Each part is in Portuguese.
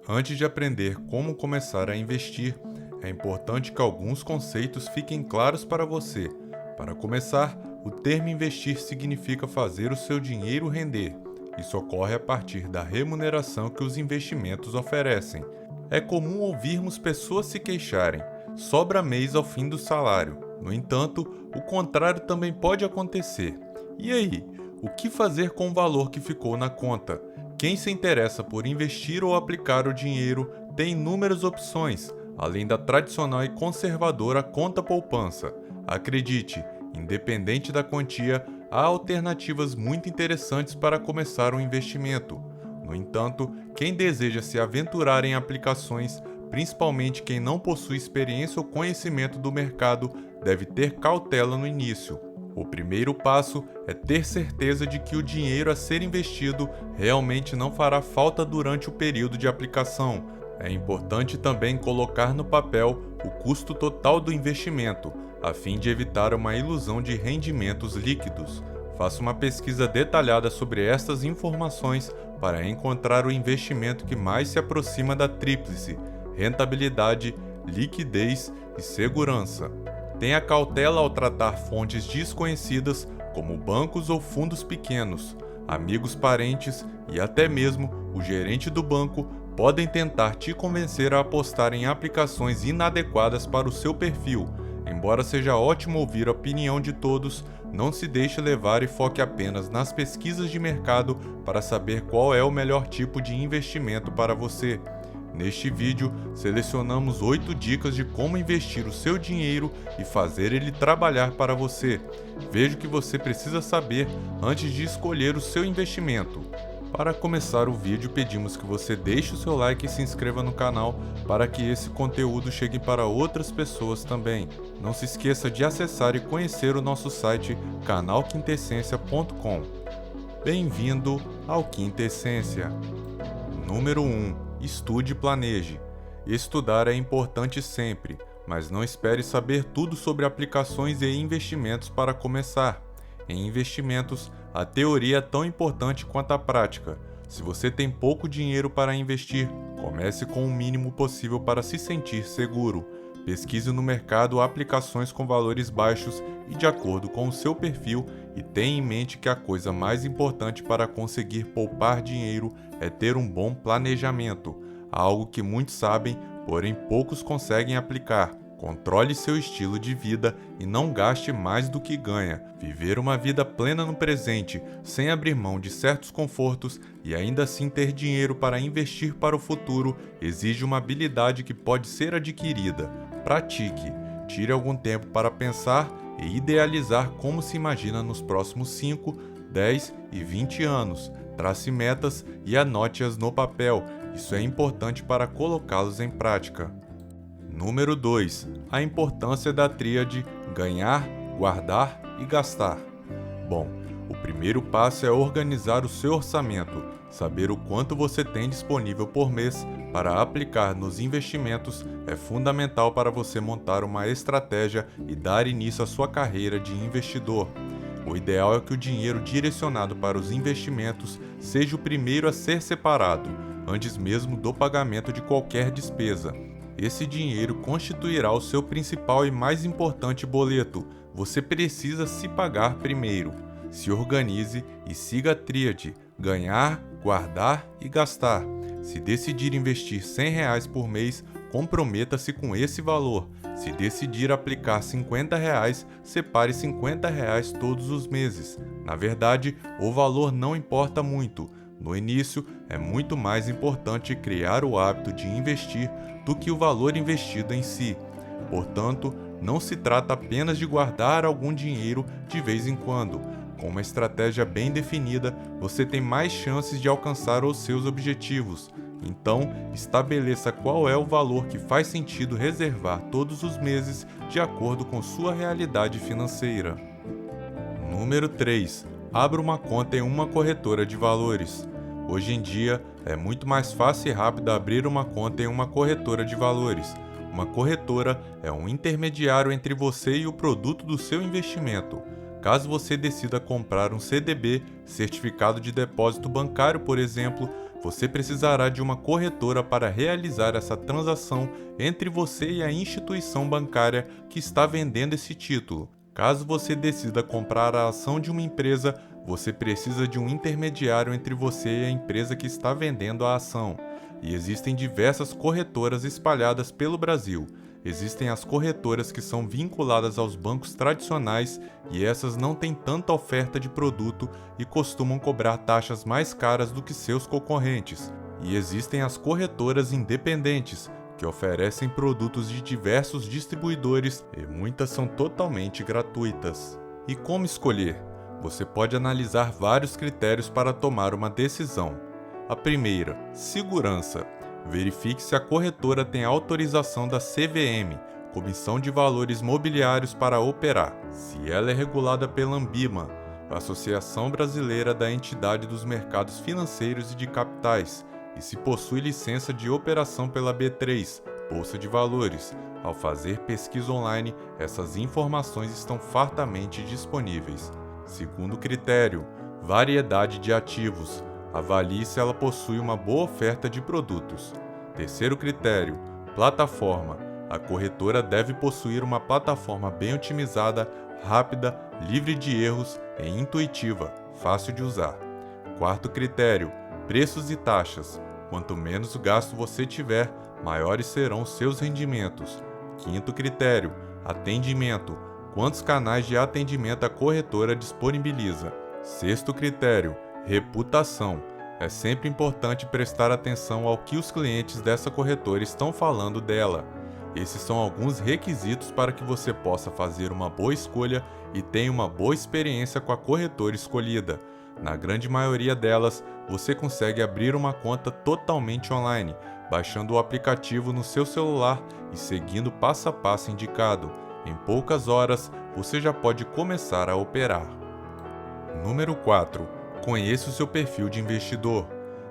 Antes de aprender como começar a investir, é importante que alguns conceitos fiquem claros para você. Para começar, o termo investir significa fazer o seu dinheiro render. Isso ocorre a partir da remuneração que os investimentos oferecem. É comum ouvirmos pessoas se queixarem: sobra mês ao fim do salário. No entanto, o contrário também pode acontecer. E aí, o que fazer com o valor que ficou na conta? Quem se interessa por investir ou aplicar o dinheiro tem inúmeras opções, além da tradicional e conservadora conta poupança. Acredite, independente da quantia, há alternativas muito interessantes para começar um investimento. No entanto, quem deseja se aventurar em aplicações, principalmente quem não possui experiência ou conhecimento do mercado, deve ter cautela no início. O primeiro passo é ter certeza de que o dinheiro a ser investido realmente não fará falta durante o período de aplicação. É importante também colocar no papel o custo total do investimento, a fim de evitar uma ilusão de rendimentos líquidos. Faça uma pesquisa detalhada sobre estas informações para encontrar o investimento que mais se aproxima da tríplice: rentabilidade, liquidez e segurança. Tenha cautela ao tratar fontes desconhecidas, como bancos ou fundos pequenos. Amigos, parentes e até mesmo o gerente do banco podem tentar te convencer a apostar em aplicações inadequadas para o seu perfil. Embora seja ótimo ouvir a opinião de todos, não se deixe levar e foque apenas nas pesquisas de mercado para saber qual é o melhor tipo de investimento para você. Neste vídeo, selecionamos 8 dicas de como investir o seu dinheiro e fazer ele trabalhar para você. Veja o que você precisa saber antes de escolher o seu investimento. Para começar o vídeo, pedimos que você deixe o seu like e se inscreva no canal para que esse conteúdo chegue para outras pessoas também. Não se esqueça de acessar e conhecer o nosso site canalquintessência.com. Bem-vindo ao Quinta Essência. Número 1. Estude e planeje. Estudar é importante sempre, mas não espere saber tudo sobre aplicações e investimentos para começar. Em investimentos, a teoria é tão importante quanto a prática. Se você tem pouco dinheiro para investir, comece com o mínimo possível para se sentir seguro. Pesquise no mercado aplicações com valores baixos e de acordo com o seu perfil, e tenha em mente que a coisa mais importante para conseguir poupar dinheiro é ter um bom planejamento, algo que muitos sabem, porém poucos conseguem aplicar. Controle seu estilo de vida e não gaste mais do que ganha. Viver uma vida plena no presente, sem abrir mão de certos confortos e ainda assim ter dinheiro para investir para o futuro, exige uma habilidade que pode ser adquirida. Pratique. Tire algum tempo para pensar e idealizar como se imagina nos próximos 5, 10 e 20 anos. Trace metas e anote-as no papel. Isso é importante para colocá-los em prática. Número 2. A importância da tríade ganhar, guardar e gastar. Bom, o primeiro passo é organizar o seu orçamento, saber o quanto você tem disponível por mês para aplicar nos investimentos é fundamental para você montar uma estratégia e dar início à sua carreira de investidor. O ideal é que o dinheiro direcionado para os investimentos seja o primeiro a ser separado, antes mesmo do pagamento de qualquer despesa. Esse dinheiro constituirá o seu principal e mais importante boleto. Você precisa se pagar primeiro. Se organize e siga a tríade: ganhar, guardar e gastar. Se decidir investir R$100 por mês, comprometa-se com esse valor. Se decidir aplicar R$50, separe R$50 todos os meses. Na verdade, o valor não importa muito. No início, é muito mais importante criar o hábito de investir do que o valor investido em si. Portanto, não se trata apenas de guardar algum dinheiro de vez em quando. Com uma estratégia bem definida, você tem mais chances de alcançar os seus objetivos. Então, estabeleça qual é o valor que faz sentido reservar todos os meses de acordo com sua realidade financeira. Número 3. Abra uma conta em uma corretora de valores. Hoje em dia, é muito mais fácil e rápido abrir uma conta em uma corretora de valores. Uma corretora é um intermediário entre você e o produto do seu investimento. Caso você decida comprar um CDB, certificado de depósito bancário, por exemplo, você precisará de uma corretora para realizar essa transação entre você e a instituição bancária que está vendendo esse título. Caso você decida comprar a ação de uma empresa, você precisa de um intermediário entre você e a empresa que está vendendo a ação. E existem diversas corretoras espalhadas pelo Brasil. Existem as corretoras que são vinculadas aos bancos tradicionais e essas não têm tanta oferta de produto e costumam cobrar taxas mais caras do que seus concorrentes. E existem as corretoras independentes, que oferecem produtos de diversos distribuidores e muitas são totalmente gratuitas. E como escolher? Você pode analisar vários critérios para tomar uma decisão. A primeira, segurança. Verifique se a corretora tem autorização da CVM, Comissão de Valores Mobiliários, para operar. Se ela é regulada pela Ambima, Associação Brasileira da Entidade dos Mercados Financeiros e de Capitais, e se possui licença de operação pela B3, Bolsa de Valores. Ao fazer pesquisa online, essas informações estão fartamente disponíveis. Segundo critério, variedade de ativos. Avalie se ela possui uma boa oferta de produtos. Terceiro critério, plataforma. A corretora deve possuir uma plataforma bem otimizada, rápida, livre de erros e intuitiva, fácil de usar. Quarto critério, preços e taxas. Quanto menos gasto você tiver, maiores serão os seus rendimentos. Quinto critério, atendimento. Quantos canais de atendimento a corretora disponibiliza? Sexto critério, reputação. É sempre importante prestar atenção ao que os clientes dessa corretora estão falando dela. Esses são alguns requisitos para que você possa fazer uma boa escolha e tenha uma boa experiência com a corretora escolhida. Na grande maioria delas, você consegue abrir uma conta totalmente online, baixando o aplicativo no seu celular e seguindo passo a passo indicado. Em poucas horas, você já pode começar a operar. Número 4. Conheça o seu perfil de investidor.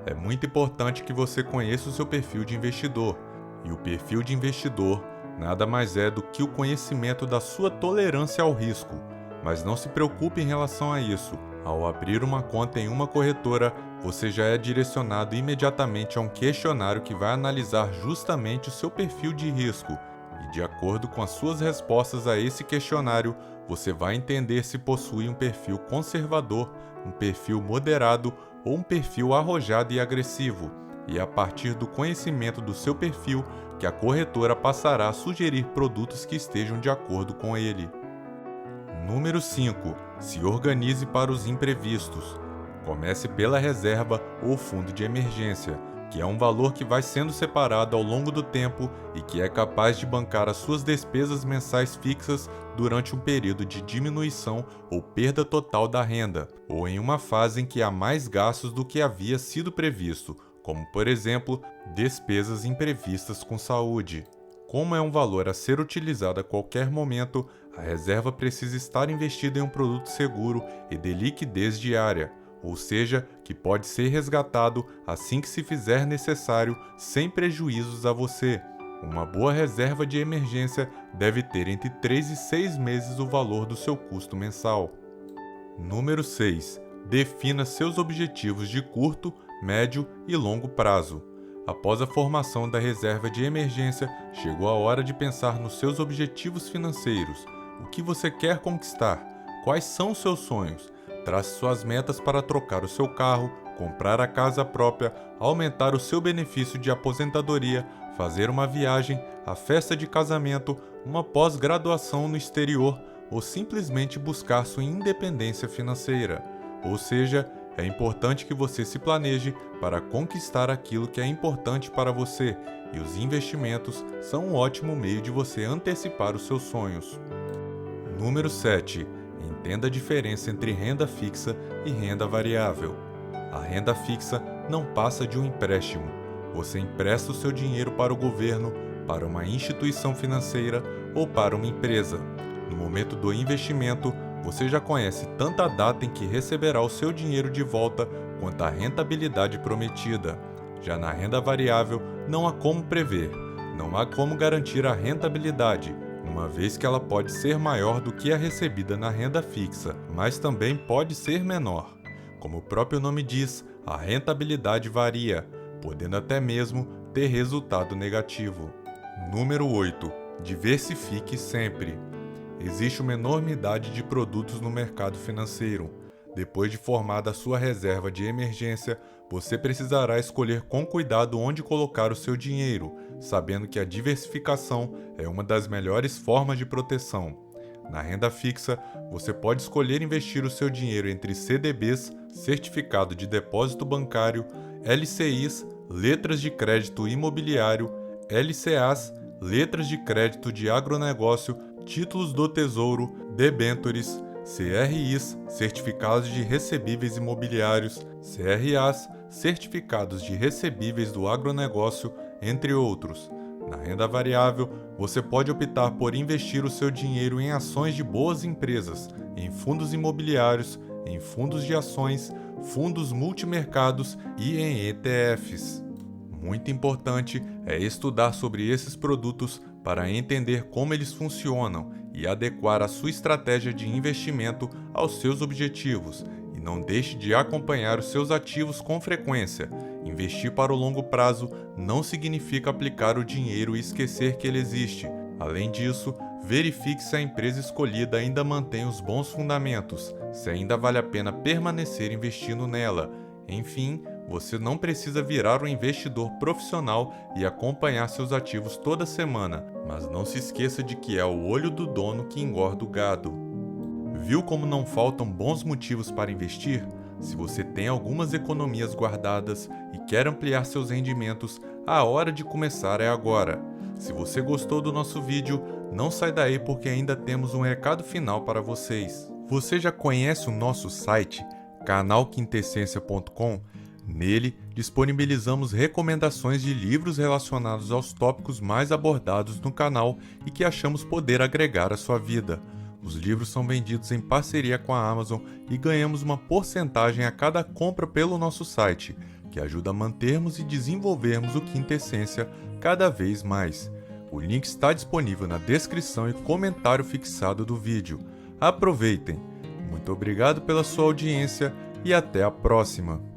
É muito importante que você conheça o seu perfil de investidor. E o perfil de investidor nada mais é do que o conhecimento da sua tolerância ao risco. Mas não se preocupe em relação a isso. Ao abrir uma conta em uma corretora, você já é direcionado imediatamente a um questionário que vai analisar justamente o seu perfil de risco. E de acordo com as suas respostas a esse questionário, você vai entender se possui um perfil conservador, um perfil moderado ou um perfil arrojado e agressivo. E é a partir do conhecimento do seu perfil que a corretora passará a sugerir produtos que estejam de acordo com ele. Número 5. Se organize para os imprevistos. Comece pela reserva ou fundo de emergência, que é um valor que vai sendo separado ao longo do tempo e que é capaz de bancar as suas despesas mensais fixas durante um período de diminuição ou perda total da renda, ou em uma fase em que há mais gastos do que havia sido previsto, como, por exemplo, despesas imprevistas com saúde. Como é um valor a ser utilizado a qualquer momento, a reserva precisa estar investida em um produto seguro e de liquidez diária, ou seja, que pode ser resgatado assim que se fizer necessário, sem prejuízos a você. Uma boa reserva de emergência deve ter entre 3 e 6 meses o valor do seu custo mensal. Número 6. Defina seus objetivos de curto, médio e longo prazo. Após a formação da reserva de emergência, chegou a hora de pensar nos seus objetivos financeiros. O que você quer conquistar? Quais são os seus sonhos? Trace suas metas para trocar o seu carro, comprar a casa própria, aumentar o seu benefício de aposentadoria, fazer uma viagem, a festa de casamento, uma pós-graduação no exterior ou simplesmente buscar sua independência financeira. Ou seja, é importante que você se planeje para conquistar aquilo que é importante para você, e os investimentos são um ótimo meio de você antecipar os seus sonhos. Número 7. Entenda a diferença entre renda fixa e renda variável. A renda fixa não passa de um empréstimo. Você empresta o seu dinheiro para o governo, para uma instituição financeira ou para uma empresa. No momento do investimento, você já conhece tanto a data em que receberá o seu dinheiro de volta quanto a rentabilidade prometida. Já na renda variável, não há como prever, não há como garantir a rentabilidade, uma vez que ela pode ser maior do que a recebida na renda fixa, mas também pode ser menor. Como o próprio nome diz, a rentabilidade varia, podendo até mesmo ter resultado negativo. Número 8. Diversifique sempre. Existe uma enormidade de produtos no mercado financeiro. Depois de formada a sua reserva de emergência, você precisará escolher com cuidado onde colocar o seu dinheiro, sabendo que a diversificação é uma das melhores formas de proteção. Na renda fixa, você pode escolher investir o seu dinheiro entre CDBs, Certificado de Depósito Bancário, LCIs, Letras de Crédito Imobiliário, LCAs, Letras de Crédito de Agronegócio, Títulos do Tesouro, debêntures, CRIs, Certificados de Recebíveis Imobiliários, CRAs, Certificados de Recebíveis do Agronegócio, entre outros. Na renda variável, você pode optar por investir o seu dinheiro em ações de boas empresas, em fundos imobiliários, em fundos de ações, fundos multimercados e em ETFs. Muito importante é estudar sobre esses produtos para entender como eles funcionam e adequar a sua estratégia de investimento aos seus objetivos. E não deixe de acompanhar os seus ativos com frequência. Investir para o longo prazo não significa aplicar o dinheiro e esquecer que ele existe. Além disso, verifique se a empresa escolhida ainda mantém os bons fundamentos, se ainda vale a pena permanecer investindo nela. Enfim, você não precisa virar um investidor profissional e acompanhar seus ativos toda semana, mas não se esqueça de que é o olho do dono que engorda o gado. Viu como não faltam bons motivos para investir? Se você tem algumas economias guardadas e quer ampliar seus rendimentos, a hora de começar é agora. Se você gostou do nosso vídeo, não sai daí porque ainda temos um recado final para vocês. Você já conhece o nosso site, canalquintessência.com? Nele, disponibilizamos recomendações de livros relacionados aos tópicos mais abordados no canal e que achamos poder agregar à sua vida. Os livros são vendidos em parceria com a Amazon e ganhamos uma porcentagem a cada compra pelo nosso site, que ajuda a mantermos e desenvolvermos o Quinta Essência cada vez mais. O link está disponível na descrição e comentário fixado do vídeo. Aproveitem! Muito obrigado pela sua audiência e até a próxima!